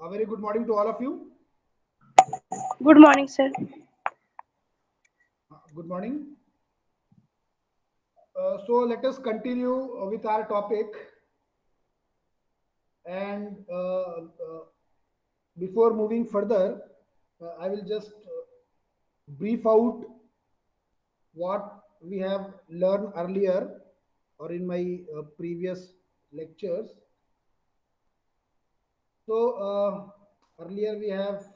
A very good morning to all of you. Good morning, sir. Good morning. So let us continue with our topic. And before moving further, I will just brief out what we have learned earlier or in my previous lectures. So earlier we have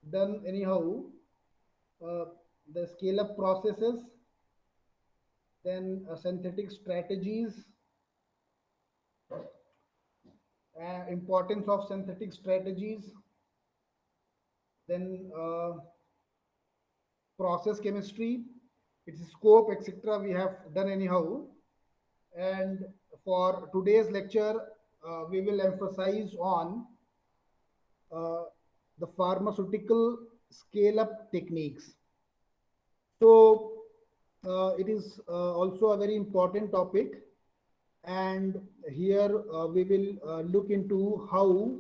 done anyhow uh, the scale up processes, then synthetic strategies, importance of synthetic strategies, then process chemistry, its scope, etc. We have done anyhow. And for today's lecture, we will emphasize on uh, the pharmaceutical scale up techniques. So it is also a very important topic, and here we will look into how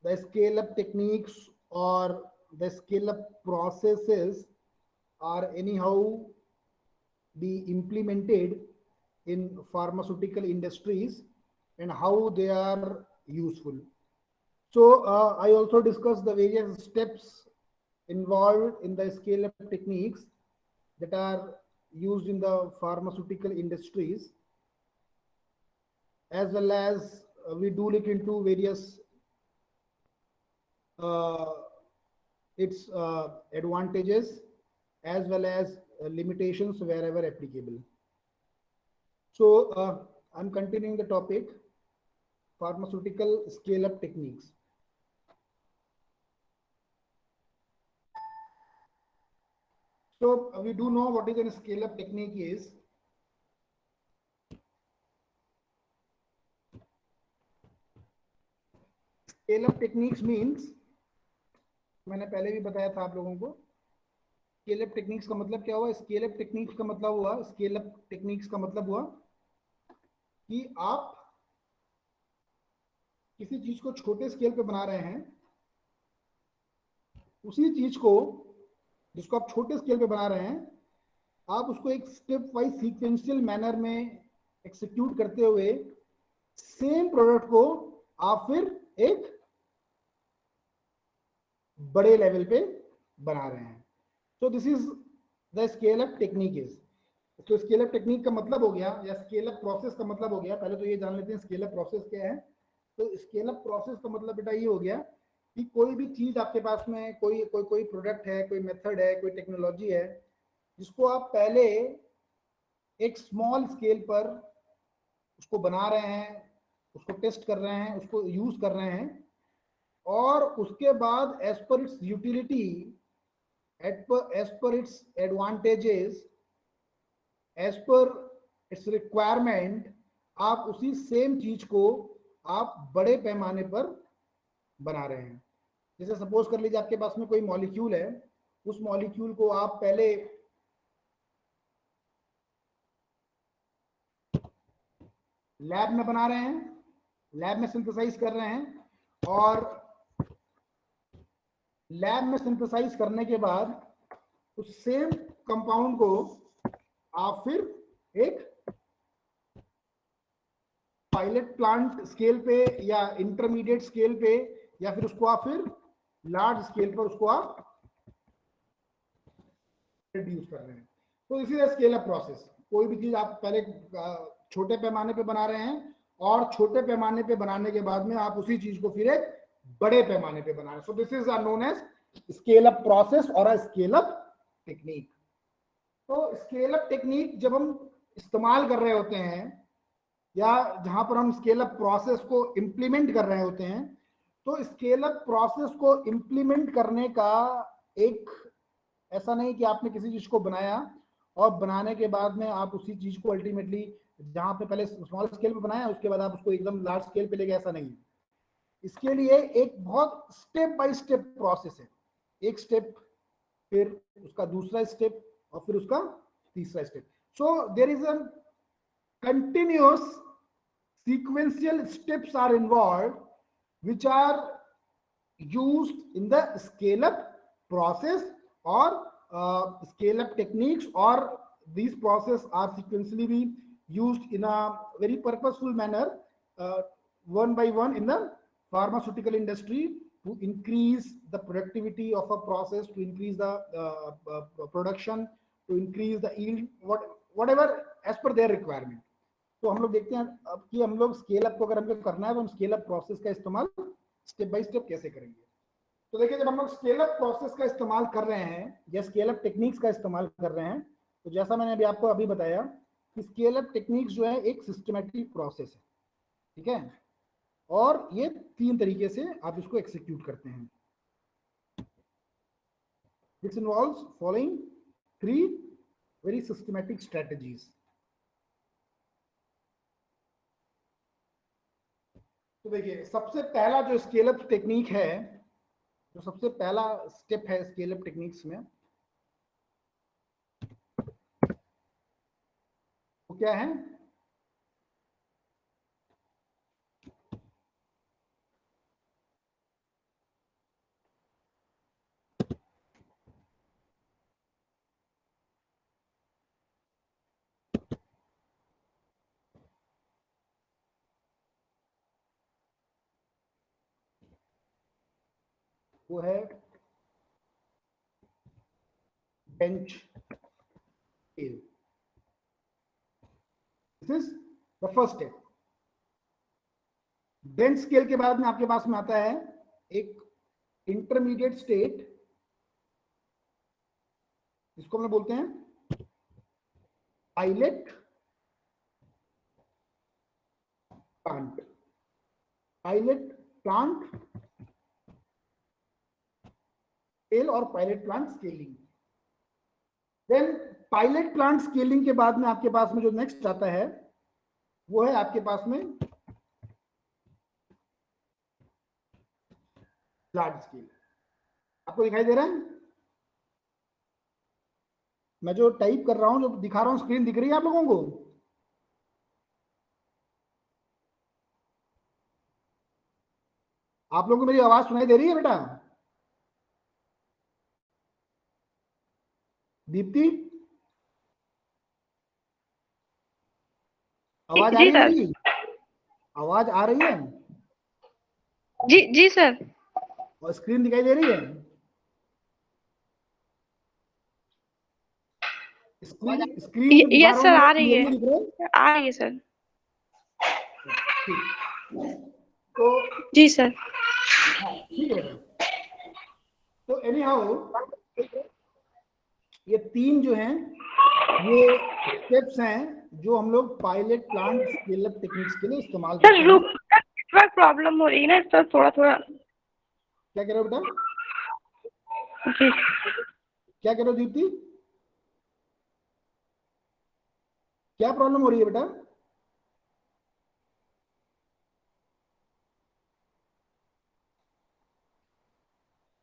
the scale up techniques or the scale up processes are anyhow be implemented in pharmaceutical industries and how they are useful. So I also discussed the various steps involved in the scale up techniques that are used in the pharmaceutical industries, as well as we do look into various uh, its advantages as well as limitations wherever applicable. So I'm continuing the topic, pharmaceutical scale up techniques. So we do know what is a scale up technique is. Scale up techniques means, मैंने पहले भी बताया था आप लोगों को, scale up techniques का मतलब क्या हुआ? स्केल अप टेक्निक्स का मतलब हुआ कि आप किसी चीज को छोटे स्केल पे बना रहे हैं, उसी चीज को जिसको आप छोटे स्केल पे बना रहे हैं, आप उसको एक स्टेप वाइज सीक्वेंशियल मैनर में एक्सिक्यूट करते हुए सेम प्रोडक्ट को आप फिर एक बड़े लेवल पे बना रहे हैं. So this is the scale up technique is. तो स्केल अप टेक्निक का मतलब हो गया, या स्केल अप प्रोसेस का मतलब हो गया. पहले तो ये जान लेते हैं स्केल अप प्रोसेस क्या है. तो स्केल अप प्रोसेस का मतलब बेटा ये हो गया कि कोई भी चीज आपके पास में, कोई प्रोडक्ट है, कोई मेथड है, कोई टेक्नोलॉजी है, जिसको आप पहले एक स्मॉल स्केल पर उसको बना रहे हैं, उसको टेस्ट कर रहे हैं, उसको यूज कर रहे हैं, और उसके बाद as per its utility, as per its advantages, as per its requirement, आप उसी सेम चीज को आप बड़े पैमाने पर बना रहे हैं. जैसे सपोज कर लीजिए आपके पास में कोई मॉलिक्यूल है, उस मॉलिक्यूल को आप पहले लैब में बना रहे हैं, लैब में सिंथेसाइज कर रहे हैं, और लैब में सिंथेसाइज करने के बाद उस सेम कंपाउंड को आप फिर एक पायलट प्लांट स्केल पे या इंटरमीडिएट स्केल पे, या फिर उसको आप फिर लार्ज स्केल पर उसको आप प्रोड्यूस कर रहे हैं. तो इसी तरह स्केल अप प्रोसेस, कोई भी चीज आप पहले छोटे पैमाने पे बना रहे हैं, और छोटे पैमाने पे बनाने के बाद में आप उसी चीज को फिर एक बड़े पैमाने पे बना रहे हैं. So this is known as scale up process और अ स्केल अप टेक्निक. तो स्केल अप टेक्निक जब हम इस्तेमाल कर रहे होते हैं, या जहां पर हम स्केल अप प्रोसेस को इंप्लीमेंट कर रहे होते हैं, तो स्केल अप प्रोसेस को इंप्लीमेंट करने का एक, ऐसा नहीं कि आपने किसी चीज को बनाया और बनाने के बाद में आप उसी चीज को अल्टीमेटली जहां पे पहले स्मॉल स्केल पे बनाया उसके बाद आप उसको एकदम लार्ज स्केल पे ले गए, ऐसा नहीं है. इसके लिए एक बहुत स्टेप बाय स्टेप प्रोसेस है. एक स्टेप, फिर उसका दूसरा स्टेप, और फिर उसका तीसरा step. So there is a continuous sequential steps are involved which are used in the scale up process or scale up techniques, or these process are sequentially be used in a very purposeful manner, one by one in the pharmaceutical industry, to increase the productivity of a process, to increase the production, to increase the yield, whatever as per their requirement. तो हम लोग देखते हैं अब कि हम लोग scale up को अगर हमको करना है तो हम स्केल अप प्रोसेस का इस्तेमाल स्टेप बाय स्टेप कैसे करेंगे। तो देखिए, जब हम लोग स्केल अप प्रोसेस का इस्तेमाल कर रहे हैं या स्केल अप टेक्निक्स का इस्तेमाल कर रहे हैं, तो जैसा मैंने अभी आपको अभी बताया कि स्केल अप टेक्निक्स जो है एक सिस्टमैटिक प्रोसेस है, ठीक है, और ये 3 तरीके से आप इसको एक्सिक्यूट करते हैं। This involves following 3 very systematic strategies. तो देखिए, सबसे पहला जो स्केल अप टेक्निक है, जो सबसे पहला स्टेप है स्केल अप टेक्निक्स में, वो क्या है? वो है bench scale. This is the first step. Bench scale के बाद में आपके पास में आता है एक इंटरमीडिएट स्टेट, जिसको हम बोलते हैं pilot plant. Pilot plant scale और pilot plant scaling. Then pilot plant scaling के बाद में आपके पास में जो नेक्स्ट आता है वो है आपके पास में लार्ज स्केल। आपको दिखाई दे रहा है? मैं जो टाइप कर रहा हूं, जो दिखा रहा हूं, स्क्रीन दिख रही है आप लोगों को? आप लोगों को मेरी आवाज सुनाई दे रही है बेटा? दीप्ति, आवाज आ जी रही है सर। मेरी? आवाज आ रही है? जी जी सर। और स्क्रीन दिखाई दे रही है? स्क्रीन जो दिखा यस रहा हूं सर, मेरा आ रही क्लियरली है, दिख रहा है? आ रही है सर। ठीक, तो जी सर। हाँ ठीक है बेटा। तो एनी हाउ, ये 3 जो हैं ये स्टेप्स हैं जो हम लोग pilot plant scale up techniques के लिए इस्तेमाल सर करते हैं। रुक, नेटवर्क प्रॉब्लम हो रही है ना सर, थोड़ा थोड़ा। क्या कह रहे हो बेटा? जी क्या कह रहे हो दीप्ति? क्या प्रॉब्लम हो रही है बेटा?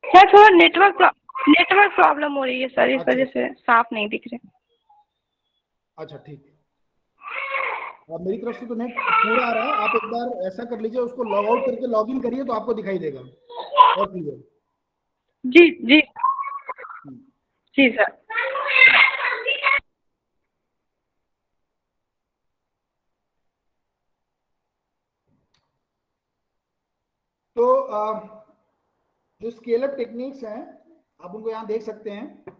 सर, थोड़ा नेटवर्क प्रॉब्लम हो रही है सर, इस अच्छा वजह से साफ नहीं दिख रहे। अच्छा, ठीक है। अब मेरी तरफ से तो नेट पूरा आ रहा है। आप एक बार ऐसा कर लीजिए, उसको लॉग आउट करके लॉग इन करिए तो आपको दिखाई देगा और क्लियर। जी जी जी सर। तो जो स्केल अप टेक्निक्स हैं आप उनको यहाँ देख सकते हैं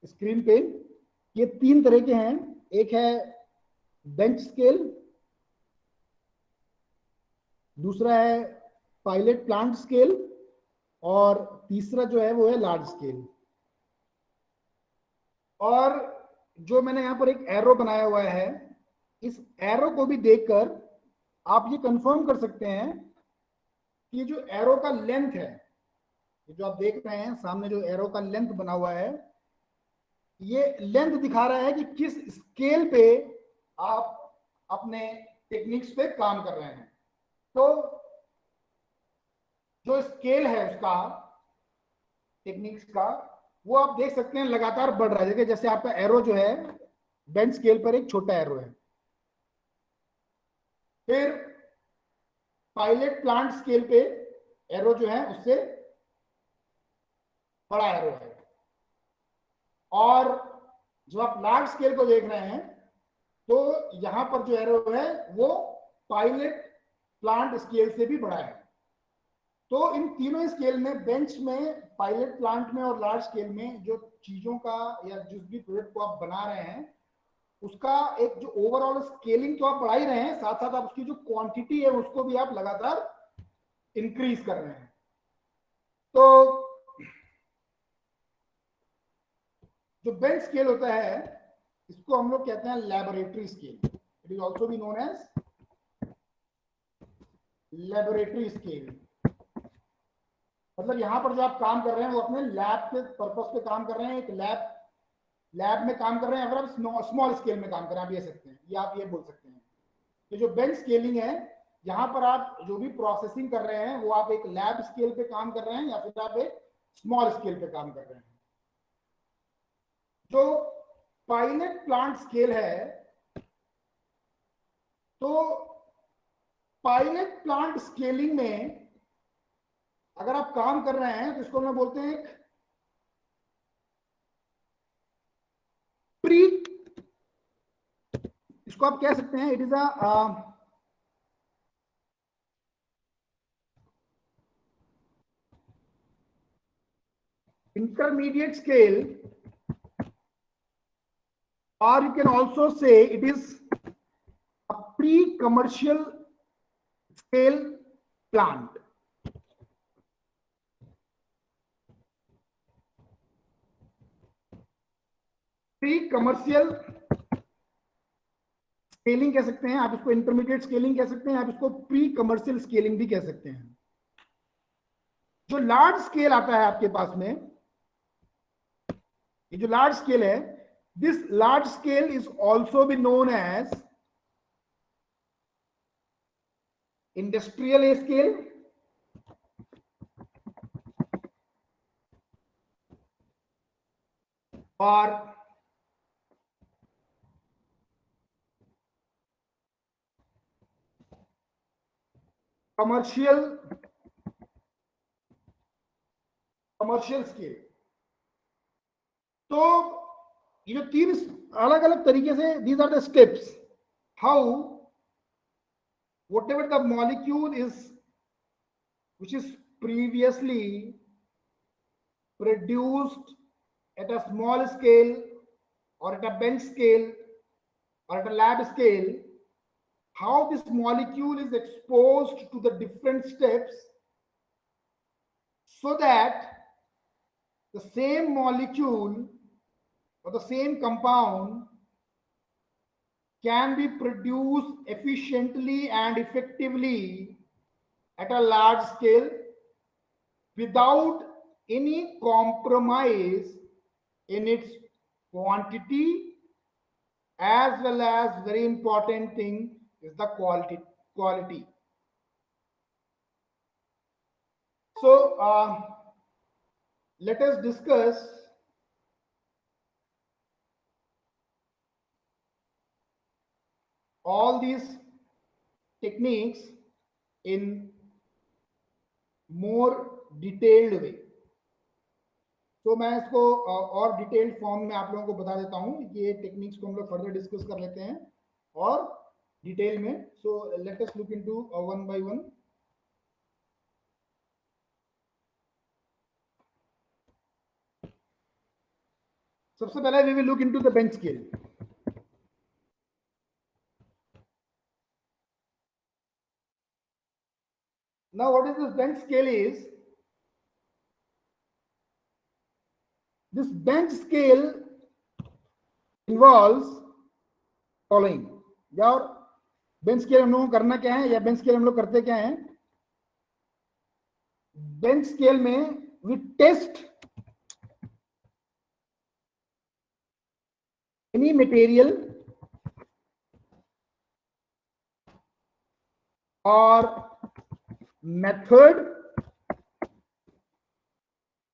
स्क्रीन पे। ये 3 तरह के हैं। एक है बेंच स्केल, दूसरा है पायलट प्लांट स्केल, और तीसरा जो है वो है लार्ज स्केल। और जो मैंने यहाँ पर एक एरो बनाया हुआ है, इस एरो को भी देखकर आप ये कंफर्म कर सकते हैं कि जो एरो का लेंथ है, जो आप देख रहे हैं सामने जो एरो का लेंथ बना हुआ है, ये लेंथ दिखा रहा है कि किस स्केल पे आप अपने टेक्निक्स पे काम कर रहे हैं। तो जो स्केल है उसका टेक्निक्स का, वो आप देख सकते हैं लगातार बढ़ रहा है। देखिए, जैसे आपका एरो जो है बेंच स्केल पर एक छोटा एरो है, फिर पायलट प्लांट स्केल पे एरो जो है उससे बड़ा एरो है, और जो आप लार्ज स्केल को देख रहे हैं तो यहां पर जो एरो है वो पायलट प्लांट स्केल से भी बड़ा है। तो इन तीनों स्केल में, बेंच में, पायलट प्लांट में और लार्ज स्केल में, जो चीजों का या जिस भी प्रोडक्ट को आप बना रहे हैं उसका एक जो ओवरऑल स्केलिंग तो आप बढ़ा ही रहे हैं, साथ साथ आप उसकी जो क्वांटिटी है उसको भी आप लगातार इंक्रीज कर रहे हैं। तो जो बेंच स्केल होता है इसको हम लोग कहते हैं laboratory scale. It is also be known as laboratory scale. मतलब यहां पर जो आप काम कर रहे हैं वो अपने लैब के पर्पस पे काम कर रहे हैं, एक लैब में काम कर रहे हैं। अगर आप स्मॉल स्केल में काम कर रहे हैं, आप ये सकते हैं, या आप ये बोल सकते हैं कि जो बेंच स्केलिंग है यहां पर आप जो भी प्रोसेसिंग कर रहे हैं वो आप एक लैब स्केल पे काम कर रहे हैं या फिर आप एक स्मॉल स्केल पे काम कर रहे हैं। जो पायलट प्लांट स्केल है, तो पायलट प्लांट स्केलिंग में अगर आप काम कर रहे हैं तो इसको हम बोलते हैं एक प्री, इसको आप कह सकते हैं it is a intermediate scale, or you can also say it is a pre-commercial scale plant. Pre-commercial scaling कह सकते हैं आप इसको, इंटरमीडिएट स्केलिंग कह सकते हैं आप इसको, प्री कमर्शियल स्केलिंग भी कह सकते हैं। जो लार्ज स्केल आता है आपके पास में, ये जो लार्ज स्केल है, this large scale is also be known as industrial scale और कमर्शियल स्केल। तो ये जो तीन अलग अलग तरीके से, these are the steps how whatever the molecule is which is previously produced at a small scale or at a bench scale or at a lab scale, how this molecule is exposed to the different steps so that the same molecule or the same compound can be produced efficiently and effectively at a large scale without any compromise in its quantity, as well as very important thing is the quality. So let us discuss all these techniques in more detailed way. तो मैं इसको और detailed form में आप लोगों को बता देता हूं कि ये टेक्निक्स को हम लोग फर्दर डिस्कस कर लेते हैं और डिटेल में। So let us look into one by one. सबसे पहले we will look into the bench scale. Now what is this bench scale is, this bench scale involves following। और बेंच स्केल हम लोगों को करना क्या है, या बेंच स्केल हम लोग करते क्या है, बेंच स्केल में वी टेस्ट एनी मटेरियल और मेथड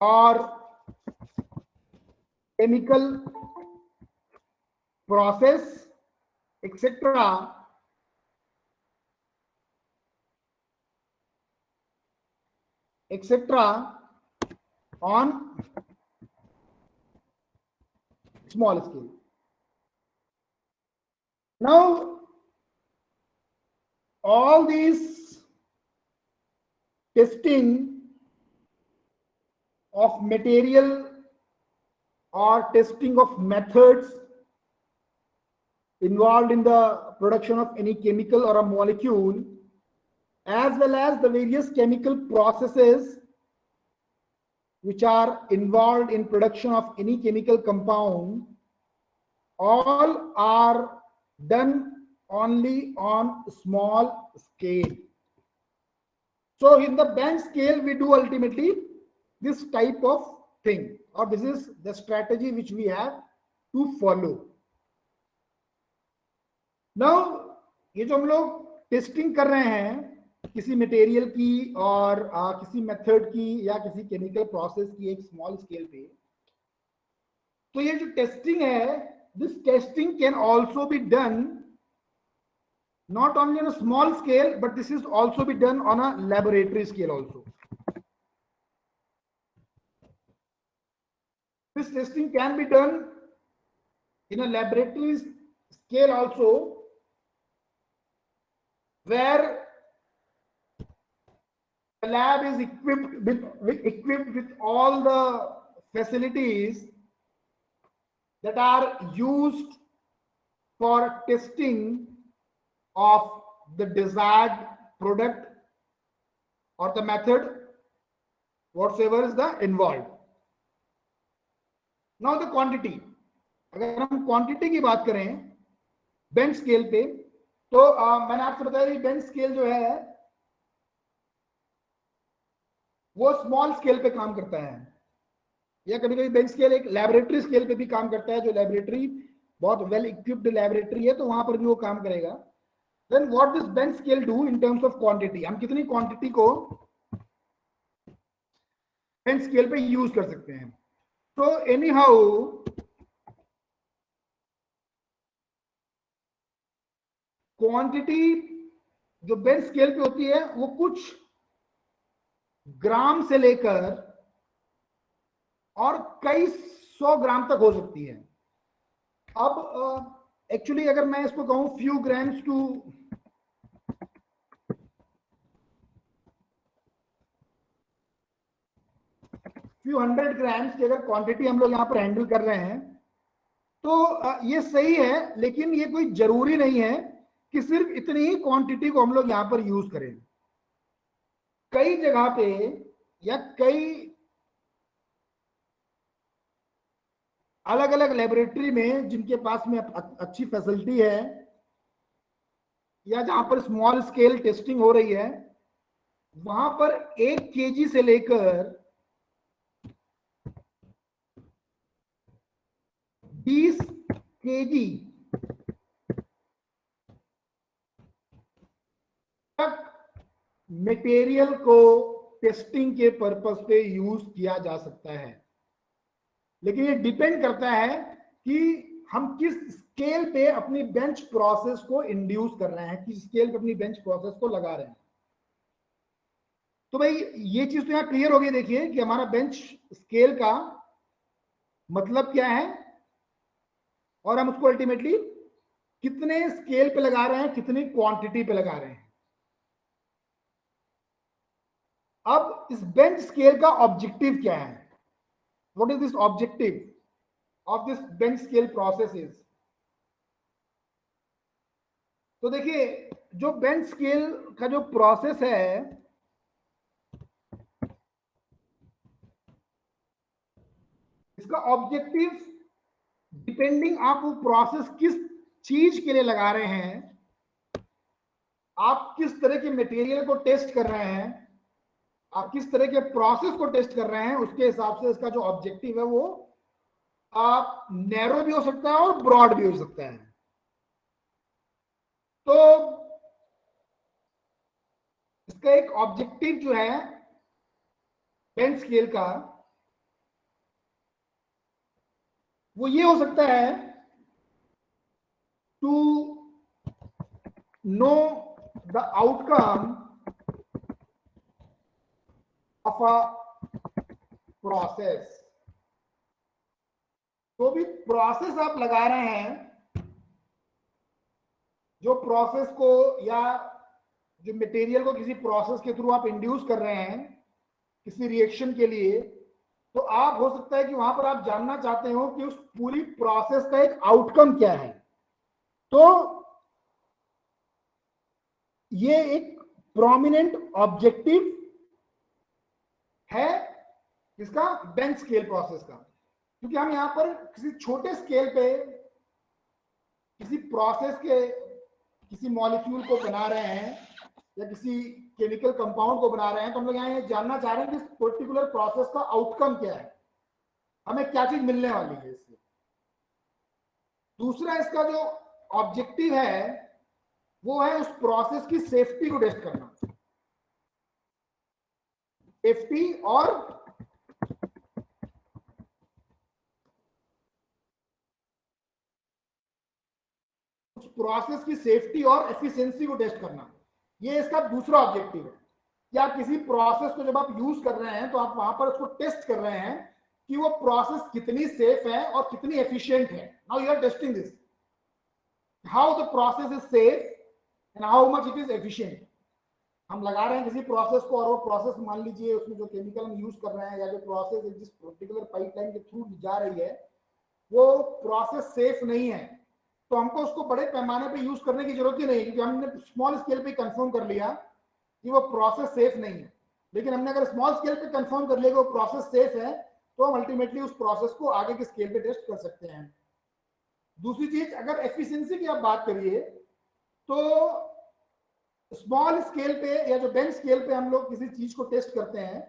और chemical process etc etc. on small scale. Now, all these testing of material or testing of methods involved in the production of any chemical or a molecule, as well as the various chemical processes which are involved in production of any chemical compound, all are done only on small scale. So in the bench scale, we do ultimately this type of thing, or this is the strategy which we have to follow. Now, ये जो हम लोग testing कर रहे हैं किसी material की और किसी मेथड की या किसी केमिकल प्रोसेस की एक स्मॉल स्केल पे, तो ये जो टेस्टिंग है, this testing can also be done not only on a small scale, but this is also be done on a laboratory scale also. This testing can be done in a laboratory scale also, where the lab is equipped with all the facilities that are used for testing of the desired product or the method whatsoever is the involved. Now the quantity, अगर हम quantity की बात करें bench scale पे, तो मैंने आपसे बताया बेंच स्केल जो है वो स्मॉल स्केल पे काम करता है, या कभी कभी बेंच स्केल एक लैबोरेटरी स्केल पे भी काम करता है, जो लैबोरेटरी बहुत वेल इक्विप्ड लैबोरेटरी है तो वहां पर भी वो काम करेगा. Then what does bench scale do in terms of quantity? हम कितनी क्वांटिटी को bench scale पे यूज कर सकते हैं. So anyhow, क्वांटिटी जो बेंच स्केल पे होती है वो कुछ ग्राम से लेकर और कई 100 ग्राम तक हो सकती है. अब एक्चुअली अगर मैं इसको कहूं few grams to few 100 grams की अगर क्वांटिटी हम लोग यहां पर हैंडल कर रहे हैं तो ये सही है, लेकिन ये कोई जरूरी नहीं है कि सिर्फ इतनी ही क्वांटिटी को हम लोग यहां पर यूज करें. कई जगह पे या कई अलग अलग लेबोरेटरी में जिनके पास में अच्छी फैसिलिटी है या जहां पर स्मॉल स्केल टेस्टिंग हो रही है, वहां पर 1 केजी से लेकर 20 केजी तक मटेरियल को टेस्टिंग के पर्पस पे यूज किया जा सकता है. लेकिन ये डिपेंड करता है कि हम किस स्केल पे अपनी बेंच प्रोसेस को इंड्यूस कर रहे हैं, किस स्केल पे अपनी बेंच प्रोसेस को लगा रहे हैं. तो भाई ये चीज तो यहां क्लियर हो गई. देखिए कि हमारा बेंच स्केल का मतलब क्या है और हम उसको अल्टीमेटली कितने स्केल पे लगा रहे हैं, कितनी क्वांटिटी पे लगा रहे हैं. अब इस बेंच स्केल का ऑब्जेक्टिव क्या है? What is this objective of this bench scale process is? तो देखिए जो बेंच स्केल का जो प्रोसेस है, इसका ऑब्जेक्टिव डिपेंडिंग आप वो प्रोसेस किस चीज के लिए लगा रहे हैं, आप किस तरह के मटेरियल को टेस्ट कर रहे हैं, आप किस तरह के प्रोसेस को टेस्ट कर रहे हैं, उसके हिसाब से इसका जो ऑब्जेक्टिव है वो आप नैरो भी हो सकता है और ब्रॉड भी हो सकता है. तो इसका एक ऑब्जेक्टिव जो है बेंच स्केल का, वो ये हो सकता है to know the outcome of a process. तो भी प्रोसेस आप लगा रहे हैं, जो प्रोसेस को या जो मटेरियल को किसी प्रोसेस के थ्रू आप इंड्यूस कर रहे हैं किसी रिएक्शन के लिए, तो आप हो सकता है कि वहां पर आप जानना चाहते हो कि उस पूरी प्रोसेस का एक आउटकम क्या है। तो ये एक प्रोमिनेंट ऑब्जेक्टिव है इसका बेंच स्केल प्रोसेस का, क्योंकि हम यहां पर किसी छोटे स्केल पे किसी प्रोसेस के किसी मॉलिक्यूल को बना रहे हैं या किसी केमिकल कंपाउंड को बना रहे हैं, तो हम लोग यहाँ ये जानना चाह रहे हैं कि इस पर्टिकुलर प्रोसेस का आउटकम क्या है, हमें क्या चीज मिलने वाली है इससे। दूसरा इसका जो ऑब्जेक्टिव है वो है उस प्रोसेस की सेफ्टी को टेस्ट करना। सेफ्टी और उस प्रोसेस की सेफ्टी और एफिशिएंसी को टेस्ट करना, ये इसका दूसरा ऑब्जेक्टिव है। कि आप किसी प्रोसेस को जब आप यूज कर रहे हैं तो आप वहां पर उसको टेस्ट कर रहे हैं कि वो प्रोसेस कितनी सेफ है और कितनी एफिशिएंट है। Now you are testing this, how the process is safe and how much it is efficient. हम लगा रहे हैं किसी प्रोसेस को और वो प्रोसेस मान लीजिए उसमें जो केमिकल हम यूज कर रहे हैं या जो प्रोसेस जिस पर्टिकुलर पाइपलाइन के थ्रू जा रही है वो प्रोसेस सेफ नहीं है, तो हमको उसको बड़े पैमाने पे यूज करने की जरूरत ही नहीं, क्योंकि हमने स्मॉल स्केल पे कंफर्म कर लिया कि वो प्रोसेस सेफ नहीं है। लेकिन हमने अगर स्मॉल स्केल पे कंफर्म कर लिया कि वो प्रोसेस सेफ है तो हम अल्टीमेटली उस प्रोसेस को आगे के स्केल पे टेस्ट कर सकते हैं। दूसरी चीज, अगर एफिशिएंसी की आप बात करिए तो स्मॉल स्केल पे या जो बेंच स्केल पे हम लोग किसी चीज को टेस्ट करते हैं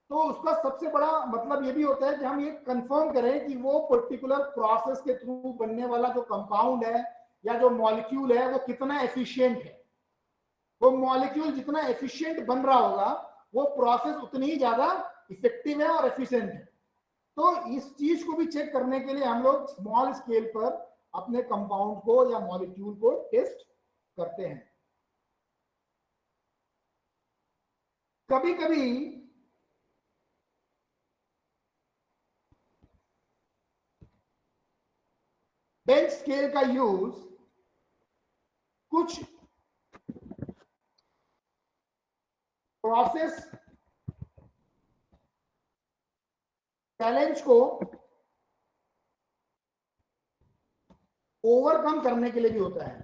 तो उसका सबसे बड़ा मतलब ये भी होता है कि हम ये कंफर्म करें कि वो पर्टिकुलर प्रोसेस के थ्रू बनने वाला जो कंपाउंड है या जो मॉलिक्यूल है वो कितना एफिशिएंट है। वो मॉलिक्यूल जितना एफिशिएंट बन रहा होगा वो प्रोसेस उतनी ही ज्यादा इफेक्टिव है और एफिशिएंट है। तो इस चीज को भी चेक करने के लिए हम लोग स्मॉल स्केल पर अपने कंपाउंड को या मॉलिक्यूल को टेस्ट करते हैं। कभी कभी बेंच स्केल का यूज कुछ प्रोसेस चैलेंज को ओवरकम करने के लिए भी होता है।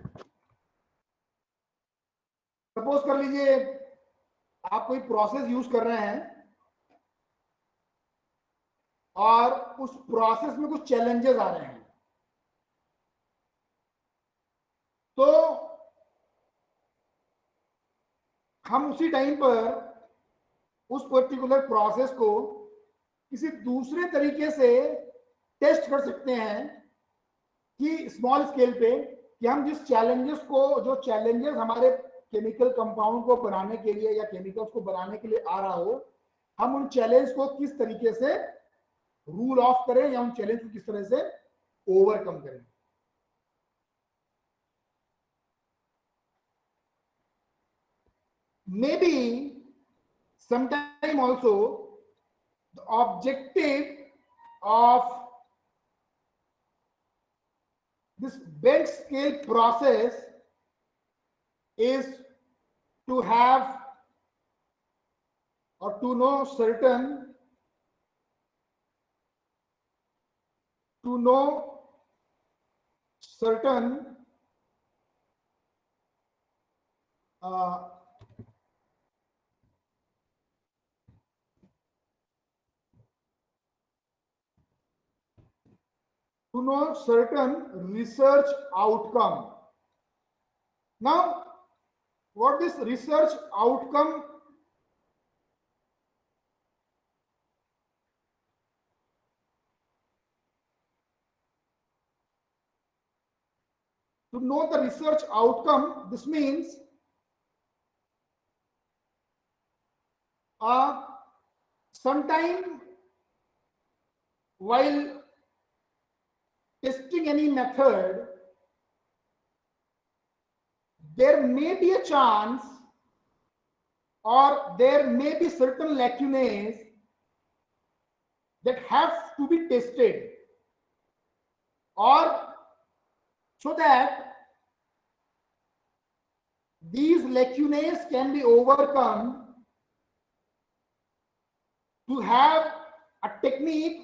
सपोज कर लीजिए आप कोई प्रोसेस यूज कर रहे हैं और उस प्रोसेस में कुछ चैलेंजेस आ रहे हैं, तो हम उसी टाइम पर उस पर्टिकुलर प्रोसेस को किसी दूसरे तरीके से टेस्ट कर सकते हैं कि स्मॉल स्केल पे कि हम जिस चैलेंजेस को जो चैलेंजेस हमारे केमिकल कंपाउंड को बनाने के लिए या केमिकल्स को बनाने के लिए आ रहा हो, हम उन चैलेंज को किस तरीके से रूल ऑफ करें या उन चैलेंज को किस तरह से ओवरकम करें। Maybe sometime also the objective of this bench scale process is to have or to know certain research outcome. Now, what this research outcome to know the research outcome, this means sometime while testing any method, there may be a chance or there may be certain lacunae that have to be tested, or so that these lacunae can be overcome, to have a technique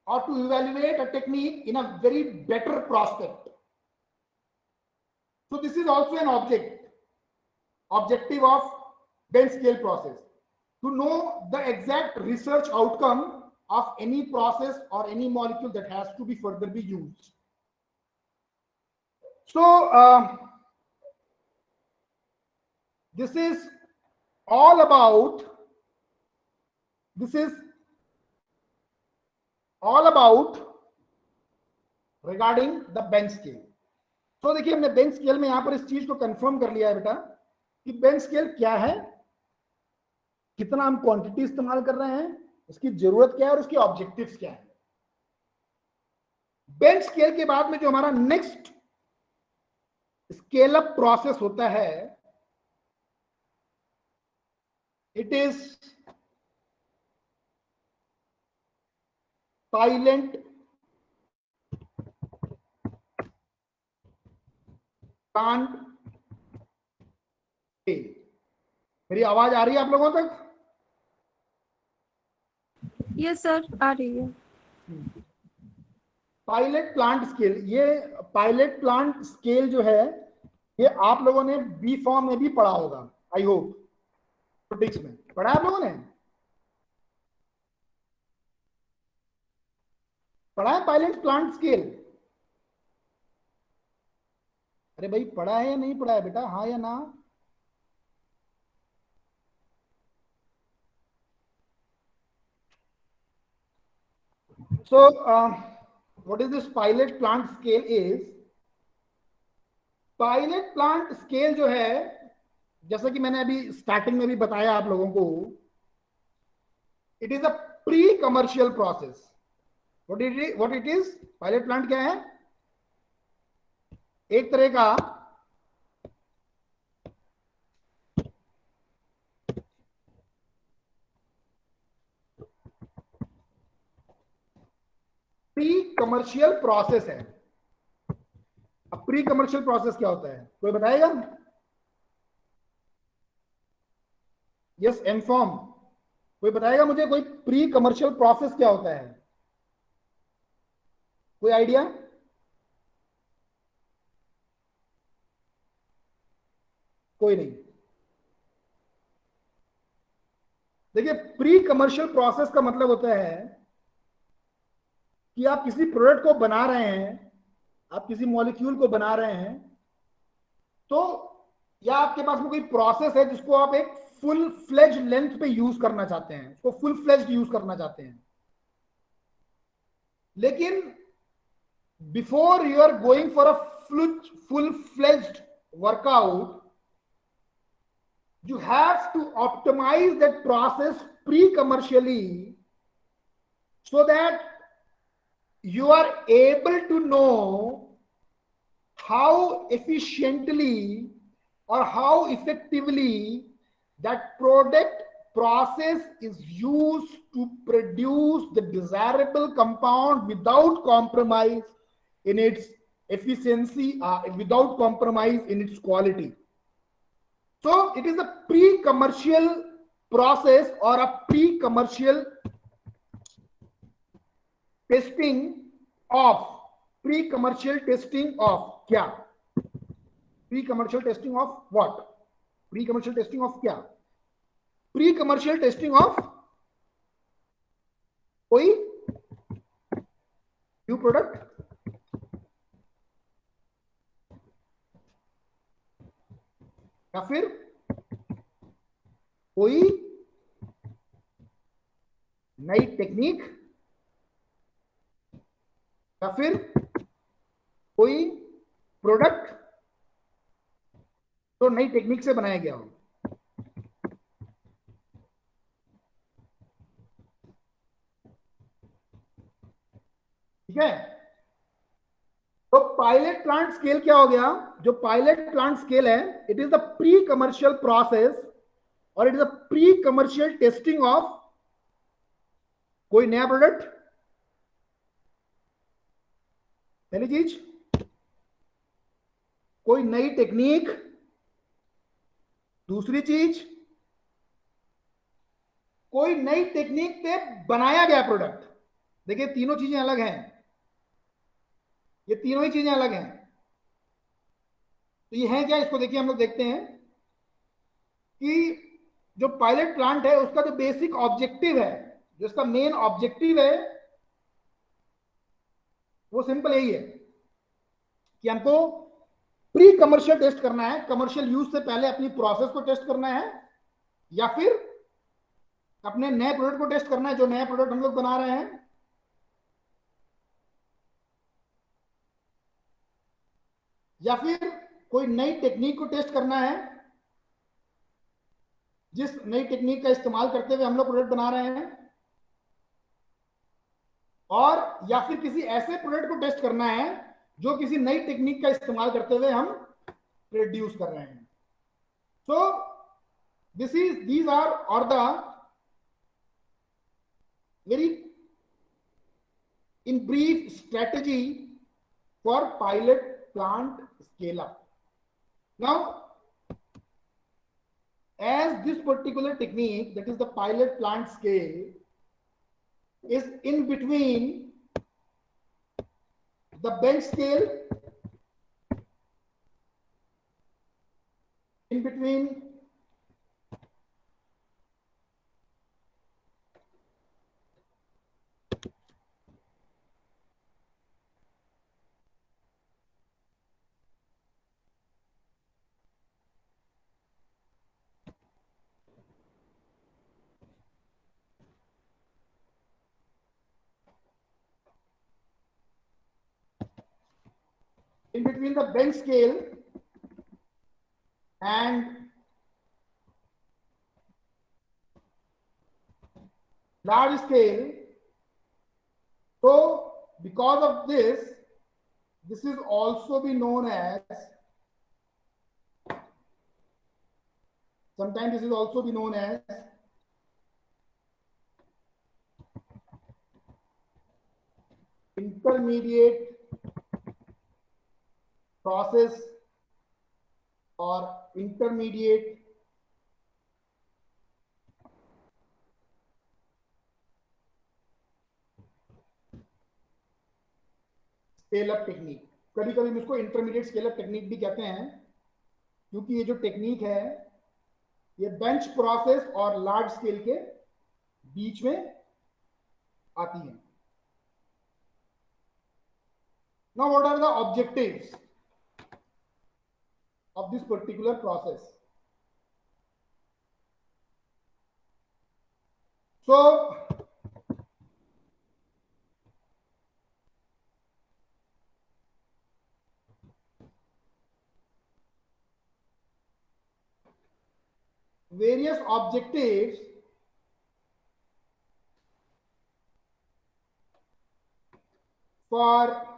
or to evaluate a technique in a very better prospect. So this is also an objective of bench scale process, to know the exact research outcome of any process or any molecule that has to be further be used. So this is all about regarding the bench scale. तो देखिए हमने bench scale में यहां पर इस चीज को confirm कर लिया है बेटा कि बेंच स्केल क्या है, कितना हम क्वांटिटी इस्तेमाल कर रहे हैं, उसकी जरूरत क्या है और उसकी ऑब्जेक्टिव्स क्या है. बेंच स्केल के बाद में जो हमारा नेक्स्ट स्केल अप प्रोसेस होता है, it is pilot plant scale. मेरी आवाज आ रही है आप लोगों तक? यस सर, आ रही है. पायलट प्लांट स्केल, ये पायलट प्लांट स्केल जो है ये आप लोगों ने बी फॉर्म में भी पढ़ा होगा, आई होप. रोबोटिक्स में पढ़ा है आप लोगों ने? पढ़ा है पायलट प्लांट स्केल? अरे भाई पढ़ा है या नहीं पढ़ा है बेटा, हाँ या ना? So what is this pilot plant scale is? Pilot plant scale जो है, जैसा कि मैंने अभी स्टार्टिंग में भी बताया आप लोगों को, it is a pre commercial process. What it is? Pilot plant क्या है? एक तरह का प्री कमर्शियल प्रोसेस है. अब प्री कमर्शियल प्रोसेस क्या होता है, कोई बताएगा? Yes, inform. कोई बताएगा मुझे, कोई प्री कमर्शियल प्रोसेस क्या होता है? कोई आइडिया? कोई नहीं. देखिए प्री कमर्शियल प्रोसेस का मतलब होता है कि आप किसी प्रोडक्ट को बना रहे हैं, आप किसी मॉलिक्यूल को बना रहे हैं, तो या आपके पास में कोई प्रोसेस है जिसको आप एक फुल फ्लेज लेंथ पे यूज करना चाहते हैं, उसको फुल फ्लेज यूज करना चाहते हैं. लेकिन before you are going for a full fledged workout, you have to optimize that process pre-commercially so that you are able to know how efficiently or how effectively that product process is used to produce the desirable compound without compromise in its efficiency, without compromise in its quality. So it is a pre-commercial process or a pre-commercial testing of क्या? Pre-commercial testing of what? Pre-commercial testing of क्या? Pre-commercial testing of कोई new product, या फिर कोई नई technique, या फिर कोई प्रोडक्ट तो नई टेक्निक से बनाया गया हो. ठीक है. तो पायलट प्लांट स्केल क्या हो गया? जो पायलट प्लांट स्केल है, it is the pre commercial process और it is a pre commercial testing of कोई नया प्रोडक्ट। पहली चीज, कोई नई टेक्निक। दूसरी चीज, कोई नई टेक्निक पे बनाया गया प्रोडक्ट। देखिए तीनों चीजें अलग हैं, ये तीनों ही चीजें अलग हैं। तो ये है क्या, इसको देखिए हम लोग देखते हैं कि जो पायलट प्लांट है उसका जो बेसिक ऑब्जेक्टिव है, जो इसका मेन ऑब्जेक्टिव है, वो सिंपल यही है कि हमको प्री कमर्शियल टेस्ट करना है, कमर्शियल यूज से पहले अपनी प्रोसेस को टेस्ट करना है, या फिर अपने नए प्रोडक्ट को टेस्ट करना है, जो नया प्रोडक्ट हम लोग बना रहे हैं, या फिर कोई नई टेक्निक को टेस्ट करना है, जिस नई टेक्निक का इस्तेमाल करते हुए हम लोग प्रोडक्ट बना रहे हैं, और या फिर किसी ऐसे प्रोडक्ट को टेस्ट करना है जो किसी नई टेक्निक का इस्तेमाल करते हुए हम प्रोड्यूस कर रहे हैं। सो these are or the very in brief strategy for pilot plant scale up. Now, as this particular technique, that is the pilot plant scale, is in between the bench scale, in between the bench scale and large scale. So because of this is also be known as, sometimes this is also be known as intermediate process or intermediate scale up technique. कभी कभी इसको intermediate scale up technique भी कहते हैं, क्योंकि ये जो technique है ये बेंच प्रोसेस और लार्ज स्केल के बीच में आती है। Now what are the objectives of this particular process? So various objectives for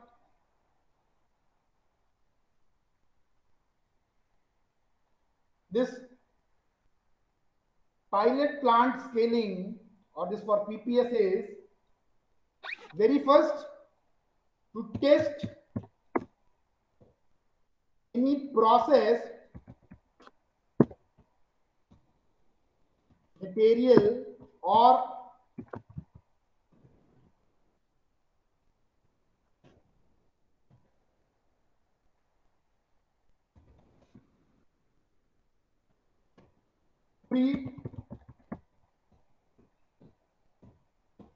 this pilot plant scaling, or this for PPS, is very first to test any process, material or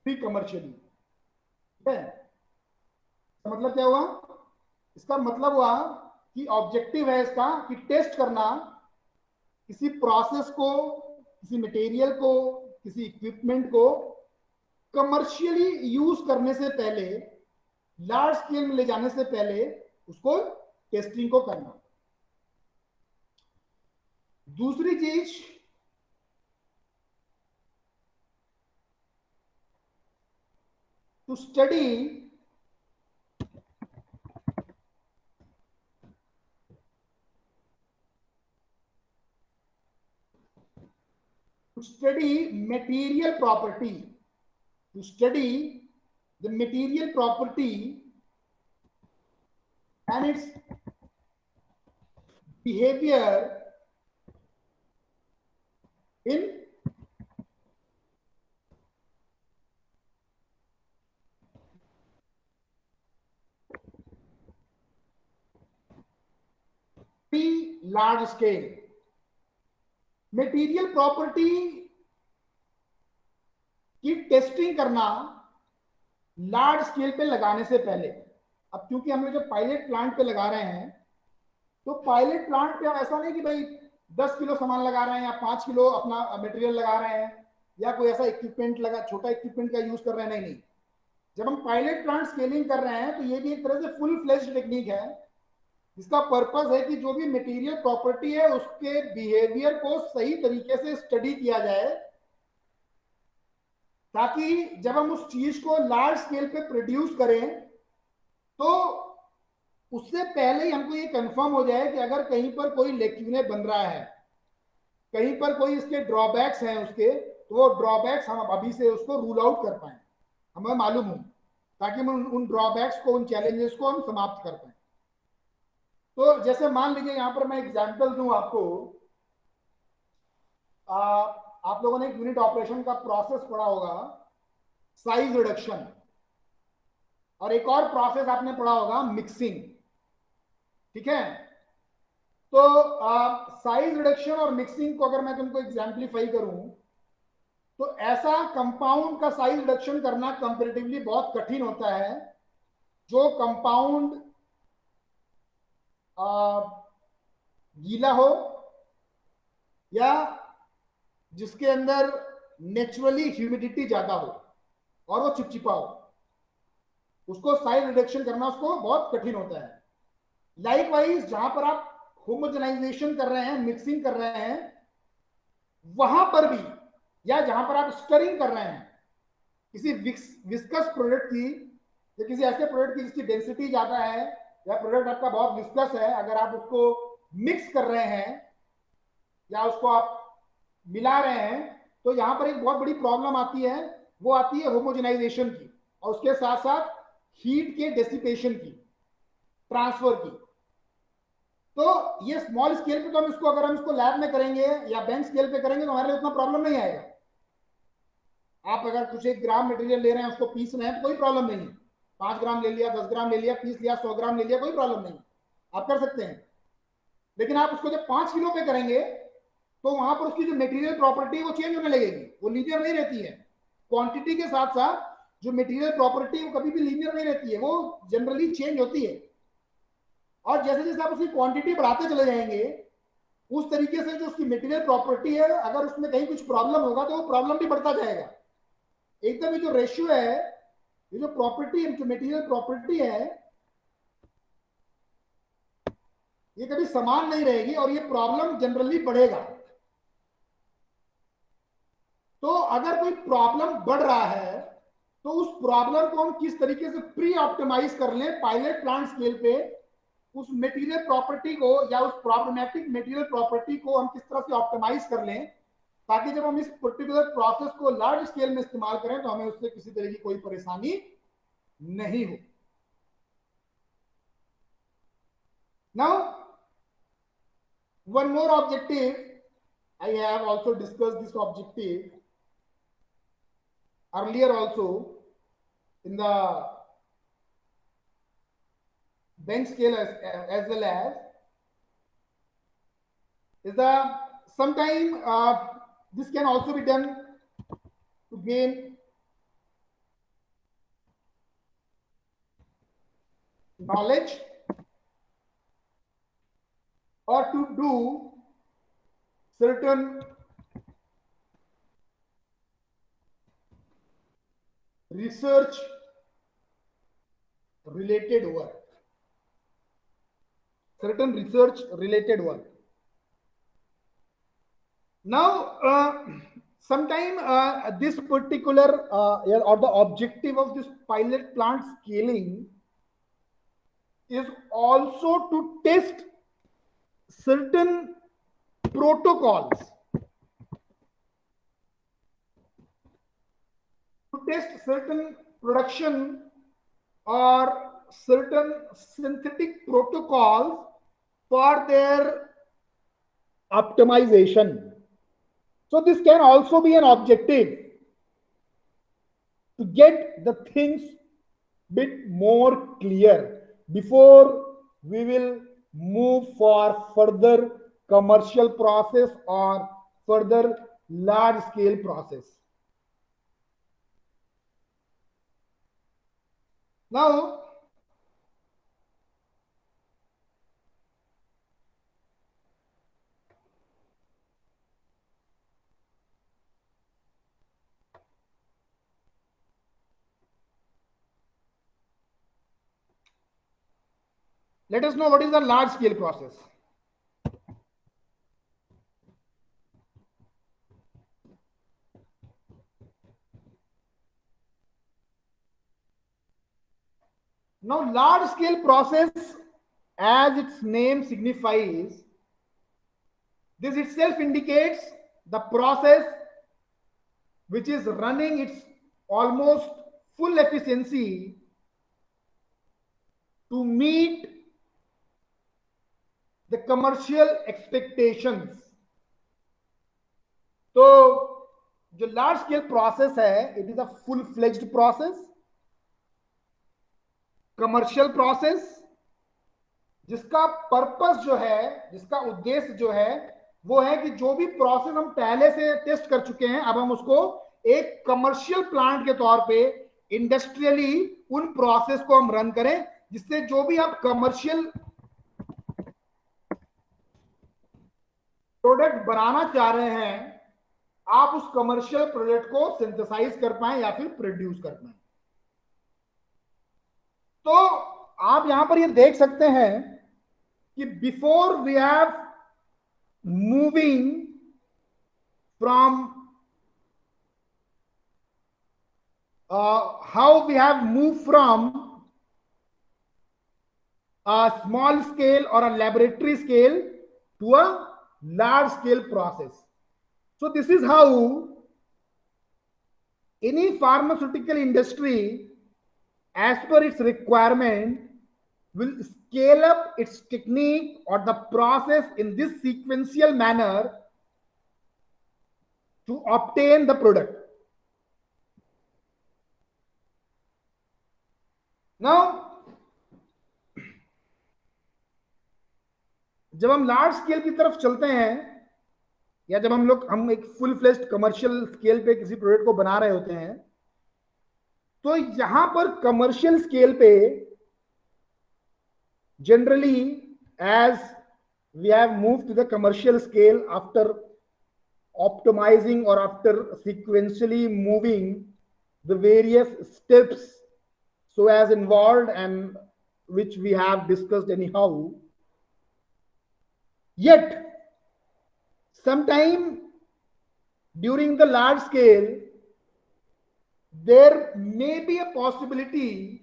pre commercially। ठीक है, मतलब क्या हुआ? इसका मतलब हुआ कि objective है इसका कि टेस्ट करना किसी प्रोसेस को, किसी मटेरियल को, किसी इक्विपमेंट को कमर्शियली यूज करने से पहले, लार्ज स्केल में ले जाने से पहले उसको टेस्टिंग को करना। दूसरी चीज, to study study material property, to study the material property and its behavior in large scale. Material property की टेस्टिंग करना लार्ज स्केल पे लगाने से पहले। अब क्योंकि हम लोग जब पायलट प्लांट पे लगा रहे हैं, तो पायलट प्लांट पे ऐसा नहीं कि भाई 10 किलो सामान लगा रहे हैं या 5 किलो अपना मटेरियल लगा रहे हैं या कोई ऐसा इक्विपमेंट लगा, छोटा इक्विपमेंट का यूज कर रहे हैं, नहीं नहीं। जब हम पायलट प्लांट स्केलिंग कर रहे हैं तो ये भी एक तरह से फुल फ्लेज्ड टेक्निक है, जिसका पर्पस है कि जो भी मटेरियल प्रॉपर्टी है उसके बिहेवियर को सही तरीके से स्टडी किया जाए, ताकि जब हम उस चीज को लार्ज स्केल पे प्रोड्यूस करें तो उससे पहले ही हमको ये कंफर्म हो जाए कि अगर कहीं पर कोई लेक्यूने बन रहा है, कहीं पर कोई इसके ड्रॉबैक्स हैं उसके, तो वो ड्रॉबैक्स हम अभी से उसको रूल आउट कर पाए, हमें मालूम हो, ताकि हम उन ड्रॉबैक्स को, उन चैलेंजेस को हम समाप्त कर पाए। तो जैसे मान लीजिए यहां पर मैं एग्जांपल दूं आपको, आप लोगों ने एक यूनिट ऑपरेशन का प्रोसेस पढ़ा होगा, साइज रिडक्शन, और एक और प्रोसेस आपने पढ़ा होगा मिक्सिंग, ठीक है। तो साइज रिडक्शन और मिक्सिंग को अगर मैं तुमको एग्जाम्पलीफाई करूं, तो ऐसा कंपाउंड का साइज रिडक्शन करना कंपैरेटिवली बहुत कठिन होता है जो कंपाउंड गीला हो या जिसके अंदर नेचुरली ह्यूमिडिटी ज्यादा हो और वो चिपचिपा हो, उसको साइज रिडक्शन करना उसको बहुत कठिन होता है। लाइकवाइज जहां पर आप होमोजेनाइजेशन कर रहे हैं, मिक्सिंग कर रहे हैं, वहां पर भी, या जहां पर आप स्टरिंग कर रहे हैं किसी विस्कस प्रोडक्ट की या किसी ऐसे प्रोडक्ट की जिसकी डेंसिटी ज्यादा है या प्रोडक्ट आपका बहुत विस्कस है, अगर आप उसको मिक्स कर रहे हैं या उसको आप मिला रहे हैं, तो यहां पर एक बहुत बड़ी प्रॉब्लम आती है, वो आती है होमोजेनाइजेशन की, और उसके साथ साथ हीट के डेसिपेशन की, ट्रांसफर की। तो ये स्मॉल स्केल पे तो हम इसको, अगर हम इसको लैब में करेंगे या बेंच स्केल पे करेंगे तो हमारे लिए उतना प्रॉब्लम नहीं आएगा। आप अगर कुछ 1 ग्राम मटेरियल ले रहे हैं, उसको पीस रहे हैं, तो कोई प्रॉब्लम नहीं है। 5 ग्राम ले लिया, 10 ग्राम ले लिया, पीस लिया, 100 ग्राम ले लिया, कोई प्रॉब्लम नहीं, आप कर सकते हैं। लेकिन आप उसको जब 5 किलो पे करेंगे तो वहां पर उसकी जो मटेरियल प्रॉपर्टी है वो चेंज होने लगेगी, वो लीनियर नहीं रहती है। क्वांटिटी के साथ साथ जो मटेरियल प्रॉपर्टी वो कभी भी लीनियर नहीं रहती है, वो जनरली चेंज होती है। और जैसे जैसे आप उसकी क्वांटिटी बढ़ाते चले जाएंगे, उस तरीके से जो उसकी मटेरियल प्रॉपर्टी है, अगर उसमें कहीं कुछ प्रॉब्लम होगा तो वो प्रॉब्लम भी बढ़ता जाएगा। एकदम ये जो रेशियो है, ये जो प्रॉपर्टी, जो मटेरियल प्रॉपर्टी है, ये कभी समान नहीं रहेगी और ये प्रॉब्लम जनरली बढ़ेगा। तो अगर कोई प्रॉब्लम बढ़ रहा है तो उस प्रॉब्लम को हम किस तरीके से प्री ऑप्टिमाइज कर लें पायलट प्लांट स्केल पे, उस मटेरियल प्रॉपर्टी को या उस प्रॉब्लमेटिक मटेरियल प्रॉपर्टी को हम किस तरह से ऑप्टिमाइज कर लें, ताकि जब हम इस पर्टिकुलर प्रोसेस को लार्ज स्केल में इस्तेमाल करें तो हमें उससे किसी तरह की कोई परेशानी नहीं हो। Now one more objective, I have also discussed this objective earlier also in the bench scale as well as is the sometime this can also be done to gain knowledge or to do certain research related work, certain research related work. Now sometime this particular or the objective of this pilot plant scaling is also to test certain protocols test certain production or certain synthetic protocols for their optimization. So this can also be an objective to get the things bit more clear before we will move for further commercial process or further large scale process. Now, let us know what is the large scale process. Now, large scale process, as its name signifies, this itself indicates the process which is running its almost full efficiency to meet the commercial expectations. तो जो large scale process है, it is a full fledged process, commercial process, जिसका purpose जो है, जिसका उद्देश्य जो है वो है कि जो भी प्रोसेस हम पहले से टेस्ट कर चुके हैं, अब हम उसको एक कमर्शियल प्लांट के तौर पे इंडस्ट्रियली उन प्रोसेस को हम रन करें, जिससे जो भी आप कमर्शियल प्रोडक्ट बनाना चाह रहे हैं, आप उस कमर्शियल प्रोडक्ट को सिंथेसाइज कर पाए या फिर प्रोड्यूस कर पाए। तो आप यहां पर ये देख सकते हैं कि before we have moving from how we have move from a small scale or a laboratory scale to a large scale process. So this is how any pharmaceutical industry, as per its requirement, will scale up its technique or the process in this sequential manner to obtain the product. Now, जब हम large scale की तरफ चलते हैं, या जब हम एक फुल फ्लेज्ड कमर्शियल स्केल पे किसी प्रोडक्ट को बना रहे होते हैं, तो यहां पर कमर्शियल स्केल पे generally, as we have move to the commercial scale after optimizing or after sequentially moving the various steps so as involved and which we have discussed anyhow, yet sometime during the large scale there may be a possibility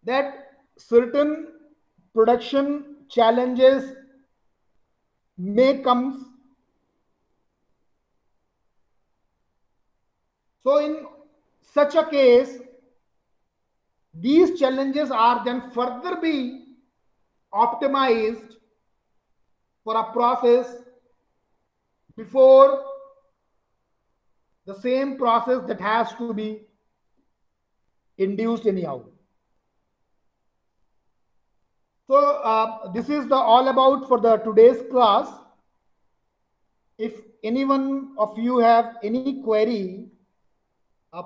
that certain production challenges may come. So in such a case, these challenges are then further be optimized for a process before the same process that has to be induced anyhow. So this is the all about for the today's class. If anyone of you have any query,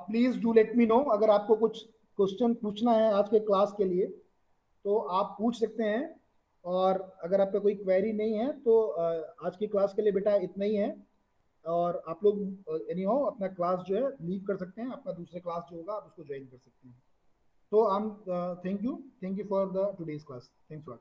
please do let me know. अगर आपको कुछ question पूछना है आज के class के लिए तो आप पूछ सकते हैं, और अगर आपका कोई क्वेरी नहीं है तो आज की क्लास के लिए बेटा इतना ही है, और आप लोग एनीहाउ अपना क्लास जो है लीव कर सकते हैं, अपना दूसरे क्लास जो होगा आप उसको ज्वाइन कर सकते हैं. So thank you for the today's class. Thanks a lot.